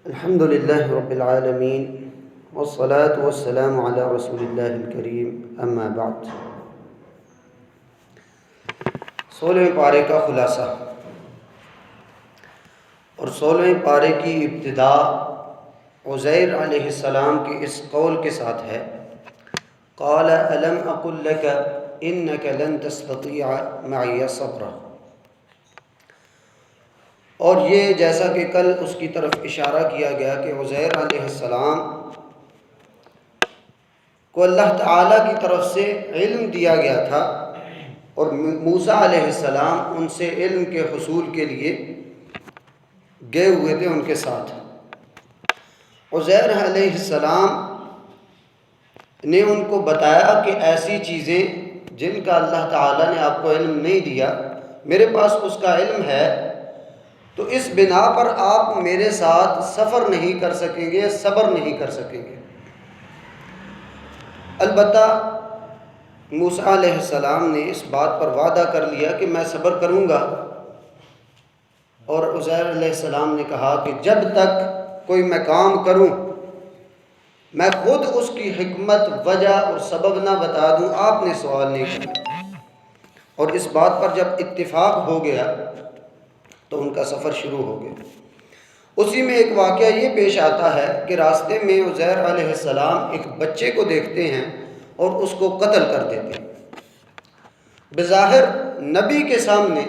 الحمد للہ رب العالمین والصلاة والسلام علی رسول اللہ الکریم اما بعد۔ 16ویں پارے کا خلاصہ اور 16ویں پارے کی ابتدا عزیر علیہ السلام کے اس قول کے ساتھ ہے، قال الم اقل لک انک لن تستطیع معی صبرا، اور یہ جیسا کہ کل اس کی طرف اشارہ کیا گیا کہ عزیر علیہ السلام کو اللہ تعالیٰ کی طرف سے علم دیا گیا تھا اور موسیٰ علیہ السلام ان سے علم کے حصول کے لیے گئے ہوئے تھے ان کے ساتھ۔ عزیر علیہ السلام نے ان کو بتایا کہ ایسی چیزیں جن کا اللہ تعالیٰ نے آپ کو علم نہیں دیا، میرے پاس اس کا علم ہے، تو اس بنا پر آپ میرے ساتھ سفر نہیں کر سکیں گے، صبر نہیں کر سکیں گے۔ البتہ موسیٰ علیہ السلام نے اس بات پر وعدہ کر لیا کہ میں صبر کروں گا، اور عزیر علیہ السلام نے کہا کہ جب تک کوئی میں کام کروں میں خود اس کی حکمت، وجہ اور سبب نہ بتا دوں، آپ نے سوال نہیں کرنا۔ اور اس بات پر جب اتفاق ہو گیا تو ان کا سفر شروع ہو گیا۔ اسی میں ایک واقعہ یہ پیش آتا ہے کہ راستے میں عزیر علیہ السلام ایک بچے کو دیکھتے ہیں اور اس کو قتل کر دیتے ہیں۔ بظاہر نبی کے سامنے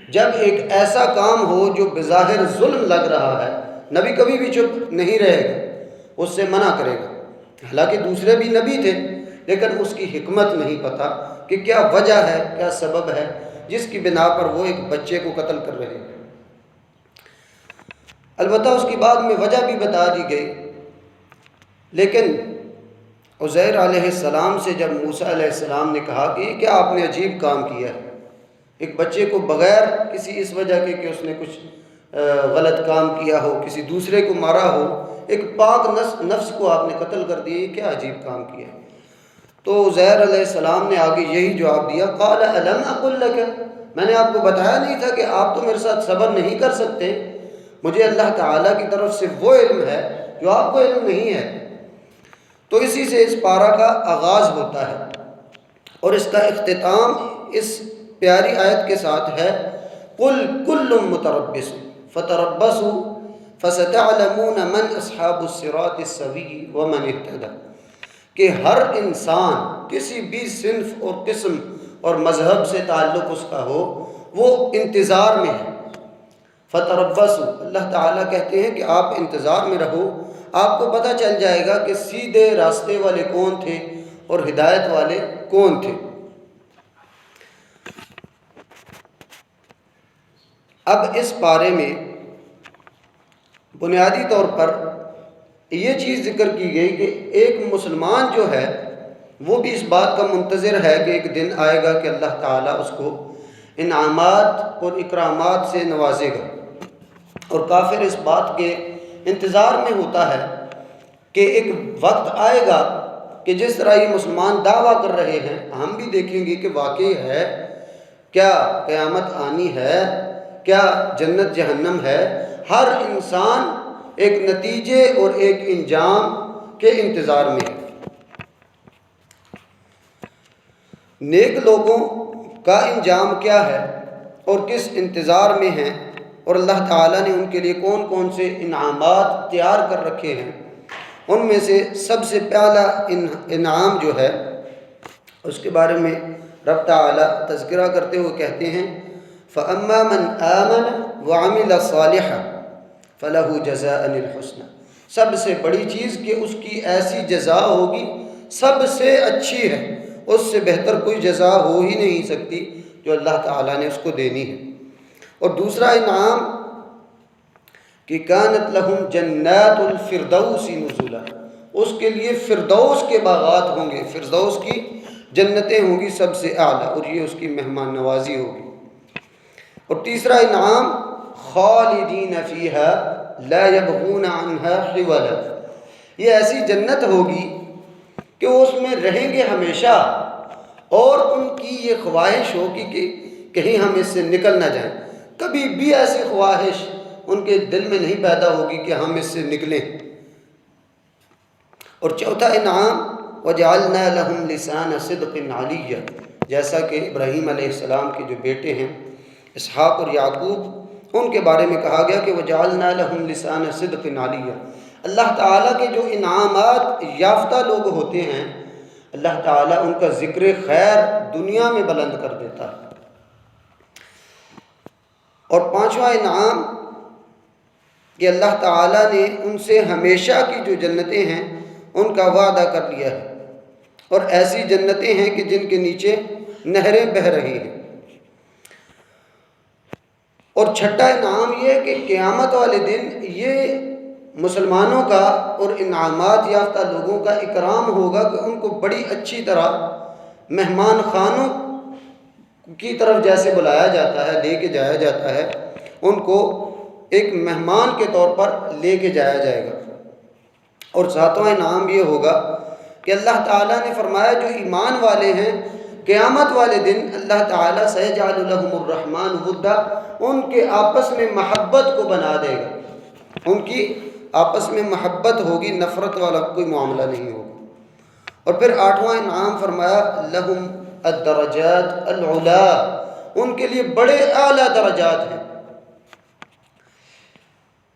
جب ایک ایسا کام ہو جو بظاہر ظلم لگ رہا ہے، نبی کبھی بھی چپ نہیں رہے گا، اس سے منع کرے گا۔ حالانکہ دوسرے بھی نبی تھے، لیکن اس کی حکمت نہیں پتہ کہ کیا وجہ ہے، کیا سبب ہے جس کی بنا پر وہ ایک بچے کو قتل کر رہے ہیں۔ البتہ اس کی بعد میں وجہ بھی بتا دی گئی، لیکن عزیر علیہ السلام سے جب موسیٰ علیہ السلام نے کہا کہ یہ کیا آپ نے عجیب کام کیا ہے، ایک بچے کو بغیر کسی اس وجہ کے کہ اس نے کچھ غلط کام کیا ہو، کسی دوسرے کو مارا ہو، ایک پاک نفس کو آپ نے قتل کر دیا، یہ کیا عجیب کام کیا ہے؟ تو عزیر علیہ السلام نے آگے یہی جواب دیا، قال الم اقل لک، میں نے آپ کو بتایا نہیں تھا کہ آپ تو میرے ساتھ صبر نہیں کر سکتے؟ مجھے اللہ تعالیٰ کی طرف سے وہ علم ہے جو آپ کو علم نہیں ہے۔ تو اسی سے اس پارہ کا آغاز ہوتا ہے اور اس کا اختتام اس پیاری آیت کے ساتھ ہے، قل کل متربص فتربصوا فستعلمون من اصحاب الصراط السوی ومن اہتدی، کہ ہر انسان کسی بھی صنف اور قسم اور مذہب سے تعلق اس کا ہو، وہ انتظار میں ہے۔ فتربصوا، اللہ تعالیٰ کہتے ہیں کہ آپ انتظار میں رہو، آپ کو پتہ چل جائے گا کہ سیدھے راستے والے کون تھے اور ہدایت والے کون تھے۔ اب اس پارے میں بنیادی طور پر یہ چیز ذکر کی گئی کہ ایک مسلمان جو ہے وہ بھی اس بات کا منتظر ہے کہ ایک دن آئے گا کہ اللہ تعالیٰ اس کو انعامات اور اکرامات سے نوازے گا، اور کافر اس بات کے انتظار میں ہوتا ہے کہ ایک وقت آئے گا کہ جس طرح یہ مسلمان دعویٰ کر رہے ہیں، ہم بھی دیکھیں گے کہ واقعی ہے، کیا قیامت آنی ہے، کیا جنت جہنم ہے۔ ہر انسان ایک نتیجے اور ایک انجام کے انتظار میں ہے۔ نیک لوگوں کا انجام کیا ہے اور کس انتظار میں ہیں، اور اللہ تعالیٰ نے ان کے لیے کون کون سے انعامات تیار کر رکھے ہیں، ان میں سے سب سے پہلا انعام جو ہے اس کے بارے میں رب تعالیٰ تذکرہ کرتے ہوئے کہتے ہیں، فَأَمَّا مَنْ آمَنَ وَعَمِلَ صَالِحًا فَلَهُ جَزَاءً الْحُسْنَى، سب سے بڑی چیز کہ اس کی ایسی جزا ہوگی، سب سے اچھی ہے، اس سے بہتر کوئی جزا ہو ہی نہیں سکتی جو اللہ تعالیٰ نے اس کو دینی ہے۔ اور دوسرا انعام کہ کانت لہم جنات الفردوس نزلا، اس کے لیے فردوس کے باغات ہوں گے، فردوس کی جنتیں ہوں گی سب سے اعلیٰ، اور یہ اس کی مہمان نوازی ہوگی۔ اور تیسرا انعام خالدین فیہا لا یبغون عنہا حولا، یہ ایسی جنت ہوگی کہ وہ اس میں رہیں گے ہمیشہ، اور ان کی یہ خواہش ہوگی کہ کہیں ہم اس سے نکل نہ جائیں، کبھی بھی ایسی خواہش ان کے دل میں نہیں پیدا ہوگی کہ ہم اس سے نکلیں۔ اور چوتھا انعام وَجَعَلْنَا لَهُمْ لِسَانَ صِدْقٍ عَلِيًّا، جیسا کہ ابراہیم علیہ السلام کے جو بیٹے ہیں اسحاق اور یعقوب، ان کے بارے میں کہا گیا کہ وَجَعَلْنَا لَهُمْ لِسَانَ صِدْقٍ عَلِيًّا۔ اللہ تعالیٰ کے جو انعامات یافتہ لوگ ہوتے ہیں، اللہ تعالیٰ ان کا ذکر خیر دنیا میں بلند کر دیتا ہے۔ اور پانچواں انعام کہ اللہ تعالیٰ نے ان سے ہمیشہ کی جو جنتیں ہیں ان کا وعدہ کر لیا ہے، اور ایسی جنتیں ہیں کہ جن کے نیچے نہریں بہہ رہی ہیں۔ اور چھٹا انعام یہ ہے کہ قیامت والے دن یہ مسلمانوں کا اور انعامات یافتہ لوگوں کا اکرام ہوگا کہ ان کو بڑی اچھی طرح مہمان خانوں کی طرف جیسے بلایا جاتا ہے، لے کے جایا جاتا ہے، ان کو ایک مہمان کے طور پر لے کے جایا جائے گا۔ اور ساتواں انعام یہ ہوگا کہ اللہ تعالیٰ نے فرمایا جو ایمان والے ہیں قیامت والے دن اللہ تعالیٰ سَيَجْعَلُ لَهُمُ الرَّحْمَنُ وُدًّا، ان کے آپس میں محبت کو بنا دے گا، ان کی آپس میں محبت ہوگی، نفرت والا کوئی معاملہ نہیں ہوگا۔ اور پھر آٹھواں انعام فرمایا لَهُمْ الدرجات العلا، ان کے لیے بڑے اعلیٰ درجات ہیں۔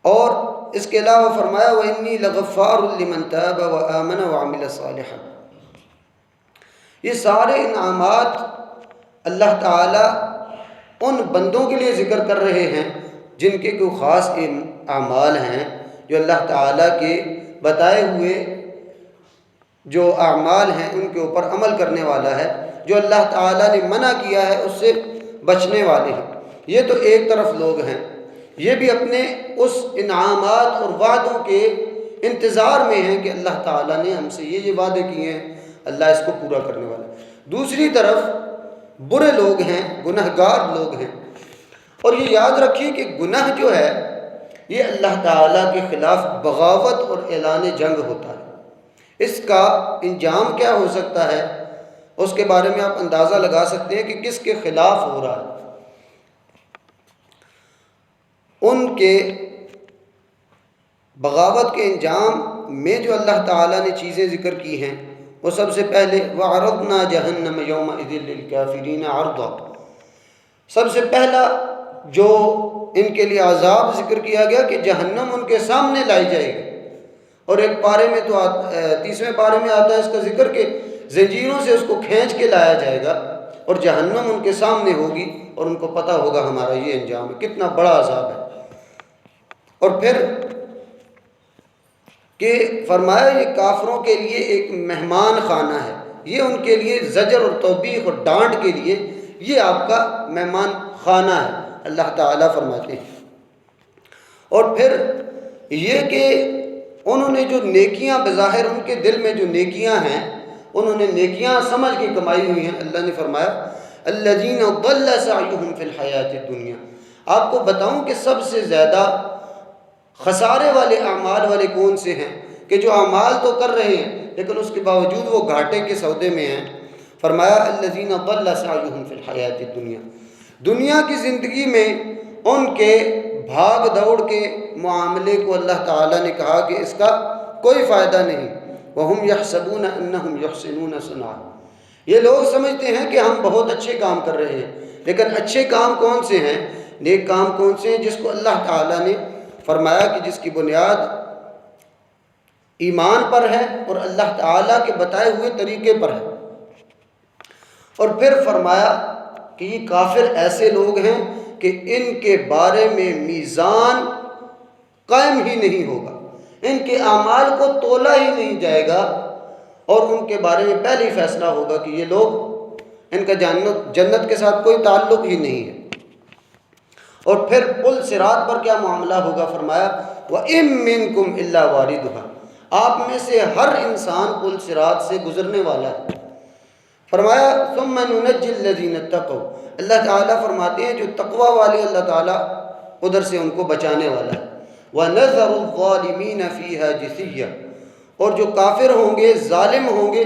اور اس کے علاوہ فرمایا وَإِنِّي لَغَفَّارٌ لِمَنْ تَابَ وَآمَنَ وَعَمِلَ صَالِحًا۔ یہ سارے انعامات اللہ تعالیٰ ان بندوں کے لیے ذکر کر رہے ہیں جن کے کوئی خاص اعمال ہیں، جو اللہ تعالیٰ کے بتائے ہوئے جو اعمال ہیں ان کے اوپر عمل کرنے والا ہے، جو اللہ تعالیٰ نے منع کیا ہے اس سے بچنے والے ہیں۔ یہ تو ایک طرف لوگ ہیں، یہ بھی اپنے اس انعامات اور وعدوں کے انتظار میں ہیں کہ اللہ تعالیٰ نے ہم سے یہ وعدے کیے ہیں، اللہ اس کو پورا کرنے والا ہے۔ دوسری طرف برے لوگ ہیں، گنہگار لوگ ہیں، اور یہ یاد رکھیے کہ گناہ جو ہے یہ اللہ تعالیٰ کے خلاف بغاوت اور اعلان جنگ ہوتا ہے۔ اس کا انجام کیا ہو سکتا ہے اس کے بارے میں آپ اندازہ لگا سکتے ہیں کہ کس کے خلاف ہو رہا ہے۔ ان کے بغاوت کے انجام میں جو اللہ تعالیٰ نے چیزیں ذکر کی ہیں وہ سب سے پہلے وَعَرَضْنَا جَهَنَّمَ يَوْمَئِذٍ لِّلْكَافِرِينَ عَرْضًا، سب سے پہلا جو ان کے لیے عذاب ذکر کیا گیا کہ جہنم ان کے سامنے لائی جائے گی۔ اور ایک پارے میں تو 30ویں پارے میں آتا ہے اس کا ذکر کہ زنجیروں سے اس کو کھینچ کے لایا جائے گا اور جہنم ان کے سامنے ہوگی اور ان کو پتہ ہوگا ہمارا یہ انجام ہے، کتنا بڑا عذاب ہے۔ اور پھر کہ فرمایا یہ کافروں کے لیے ایک مہمان خانہ ہے، یہ ان کے لیے زجر اور توبیخ اور ڈانٹ کے لیے یہ آپ کا مہمان خانہ ہے، اللہ تعالیٰ فرماتے ہیں۔ اور پھر یہ کہ انہوں نے جو نیکیاں بظاہر ان کے دل میں جو نیکیاں ہیں انہوں نے نیکیاں سمجھ کے کمائی ہوئی ہیں، اللہ نے فرمایا الذین ضل سعیہم فی الحیات الدنیا۔ آپ کو بتاؤں کہ سب سے زیادہ خسارے والے اعمال والے کون سے ہیں، کہ جو اعمال تو کر رہے ہیں لیکن اس کے باوجود وہ گھاٹے کے سودے میں ہیں۔ فرمایا الذین ضل سعیہم فی الحیات الدنیا، دنیا کی زندگی میں ان کے بھاگ دوڑ کے معاملے کو اللہ تعالیٰ نے کہا کہ اس کا کوئی فائدہ نہیں۔ وَهُمْ يَحْسَبُونَ أَنَّهُمْ يُحْسِنُونَ صُنْعًا، یہ لوگ سمجھتے ہیں کہ ہم بہت اچھے کام کر رہے ہیں، لیکن اچھے کام کون سے ہیں، نیک کام کون سے ہیں، جس کو اللہ تعالیٰ نے فرمایا کہ جس کی بنیاد ایمان پر ہے اور اللہ تعالیٰ کے بتائے ہوئے طریقے پر ہے۔ اور پھر فرمایا کہ یہ کافر ایسے لوگ ہیں کہ ان کے بارے میں میزان قائم ہی نہیں ہوگا، ان کے اعمال کو تولا ہی نہیں جائے گا، اور ان کے بارے میں پہلے ہی فیصلہ ہوگا کہ یہ لوگ ان کا جنت کے ساتھ کوئی تعلق ہی نہیں ہے۔ اور پھر پل صراط پر کیا معاملہ ہوگا، فرمایا وَإِن مِّنكُمْ إِلَّا وَارِدُهَا، آپ میں سے ہر انسان پل صراط سے گزرنے والا ہے۔ فرمایا ثُمَّ نُنَجِّي الَّذِينَ اتَّقَوْا، اللہ تعالیٰ فرماتے ہیں جو تقوی والے اللہ تعالیٰ ادھر سے ان کو بچانے والا ہے۔ وَنَذَرُ الظَّالِمِينَ فِيهَا جِثِيًّا، اور جو کافر ہوں گے ظالم ہوں گے،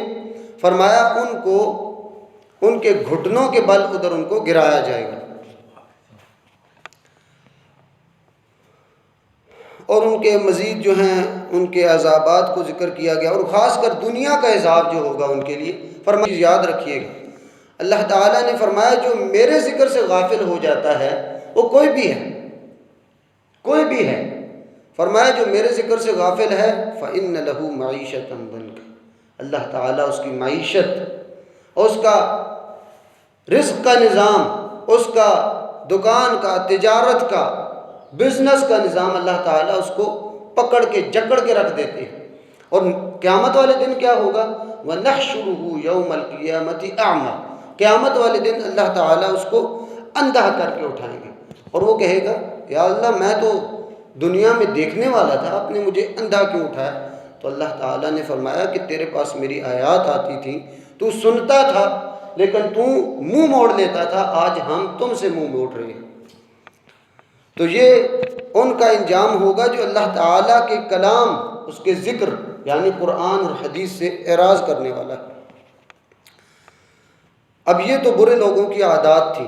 فرمایا ان کو ان کے گھٹنوں کے بل ادھر ان کو گرایا جائے گا۔ اور ان کے مزید جو ہیں ان کے عذابات کو ذکر کیا گیا، اور خاص کر دنیا کا عذاب جو ہوگا ان کے لیے۔ فرمایا یاد رکھیے گا، اللہ تعالیٰ نے فرمایا جو میرے ذکر سے غافل ہو جاتا ہے وہ کوئی بھی ہے، کوئی بھی ہے، فرمایا جو میرے ذکر سے غافل ہے فَإِنَّ لَهُ مَعِيشَةً ضَنْكَ، اللہ تعالیٰ اس کی معیشت، اس کا رزق کا نظام، اس کا دکان کا، تجارت کا، بزنس کا نظام اللہ تعالیٰ اس کو پکڑ کے جکڑ کے رکھ دیتے ہیں۔ اور قیامت والے دن کیا ہوگا؟ وَنَحْشُرُهُ يَوْمَ الْقِيَامَةِ أَعْمَى، قیامت والے دن اللہ تعالیٰ اس کو اندھا کر کے اٹھائیں گے، اور وہ کہے گا یا اللہ میں تو دنیا میں دیکھنے والا تھا، آپ نے مجھے اندھا کیوں اٹھایا؟ تو اللہ تعالیٰ نے فرمایا کہ تیرے پاس میری آیات آتی تھی، تو سنتا تھا لیکن تو منہ موڑ لیتا تھا، آج ہم تم سے منہ موڑ رہے ہیں۔ تو یہ ان کا انجام ہوگا جو اللہ تعالیٰ کے کلام، اس کے ذکر یعنی قرآن اور حدیث سے اعراض کرنے والا ہے۔ اب یہ تو برے لوگوں کی عادات تھی،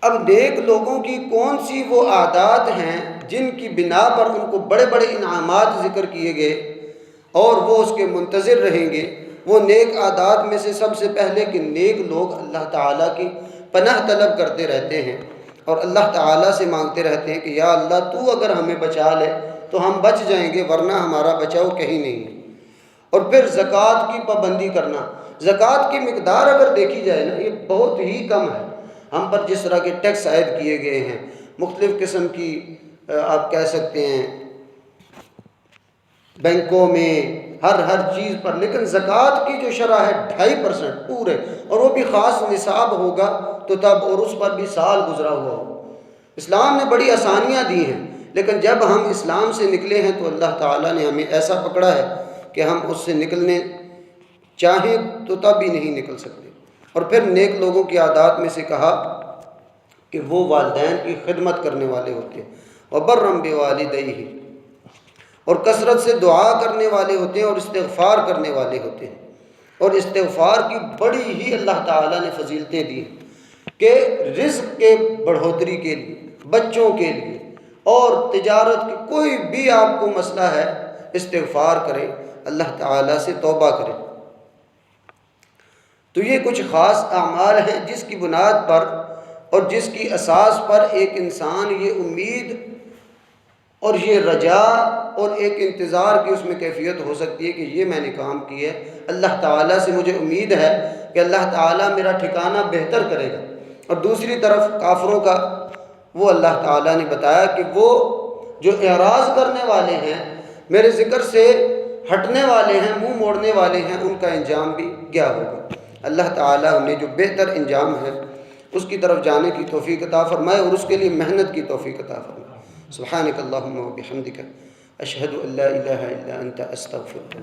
اب نیک لوگوں کی کون سی وہ عادات ہیں جن کی بنا پر ان کو بڑے بڑے انعامات ذکر کیے گئے اور وہ اس کے منتظر رہیں گے۔ وہ نیک عادات میں سے سب سے پہلے کہ نیک لوگ اللہ تعالیٰ کی پناہ طلب کرتے رہتے ہیں اور اللہ تعالیٰ سے مانگتے رہتے ہیں کہ یا اللہ تو اگر ہمیں بچا لے تو ہم بچ جائیں گے، ورنہ ہمارا بچاؤ کہیں نہیں ہے۔ اور پھر زکوٰۃ کی پابندی کرنا، زکوٰۃ کی مقدار اگر دیکھی جائے نا یہ بہت ہی کم ہے، ہم پر جس طرح کے ٹیکس عائد کیے گئے ہیں، مختلف قسم کی آپ کہہ سکتے ہیں بینکوں میں ہر چیز پر، لیکن زکوٰۃ کی جو شرح ہے 2.5% پورے، اور وہ بھی خاص نصاب ہوگا تو تب، اور اس پر بھی سال گزرا ہوا ہو۔ اسلام نے بڑی آسانیاں دی ہیں، لیکن جب ہم اسلام سے نکلے ہیں تو اللہ تعالیٰ نے ہمیں ایسا پکڑا ہے کہ ہم اس سے نکلنے چاہیں تو تب بھی نہیں نکل سکتے۔ اور پھر نیک لوگوں کی عادات میں سے کہا کہ وہ والدین کی خدمت کرنے والے ہوتے ہیں، وَبَرًّا بِوَالِدَيْهِ، اور کثرت سے دعا کرنے والے ہوتے ہیں اور استغفار کرنے والے ہوتے ہیں۔ اور استغفار کی بڑی ہی اللہ تعالیٰ نے فضیلتیں دی ہیں کہ رزق کے بڑھوتری کے لیے، بچوں کے لیے اور تجارت کی کوئی بھی آپ کو مسئلہ ہے، استغفار کریں، اللہ تعالیٰ سے توبہ کریں۔ تو یہ کچھ خاص اعمال ہیں جس کی بنیاد پر اور جس کی اساس پر ایک انسان یہ امید اور یہ رجا اور ایک انتظار کی اس میں کیفیت ہو سکتی ہے کہ یہ میں نے کام کیا ہے، اللہ تعالیٰ سے مجھے امید ہے کہ اللہ تعالیٰ میرا ٹھکانہ بہتر کرے گا۔ اور دوسری طرف کافروں کا وہ اللہ تعالیٰ نے بتایا کہ وہ جو اعراض کرنے والے ہیں، میرے ذکر سے ہٹنے والے ہیں، منہ موڑنے والے ہیں، ان کا انجام بھی کیا ہوگا۔ اللہ تعالیٰ ہمیں جو بہتر انجام ہے اس کی طرف جانے کی توفیق عطا فرمائے اور اس کے لیے محنت کی توفیق عطا فرمائے۔ سبحانک اللہم و بحمدک، اشہد ان لا الہ الا انت، استغفرک۔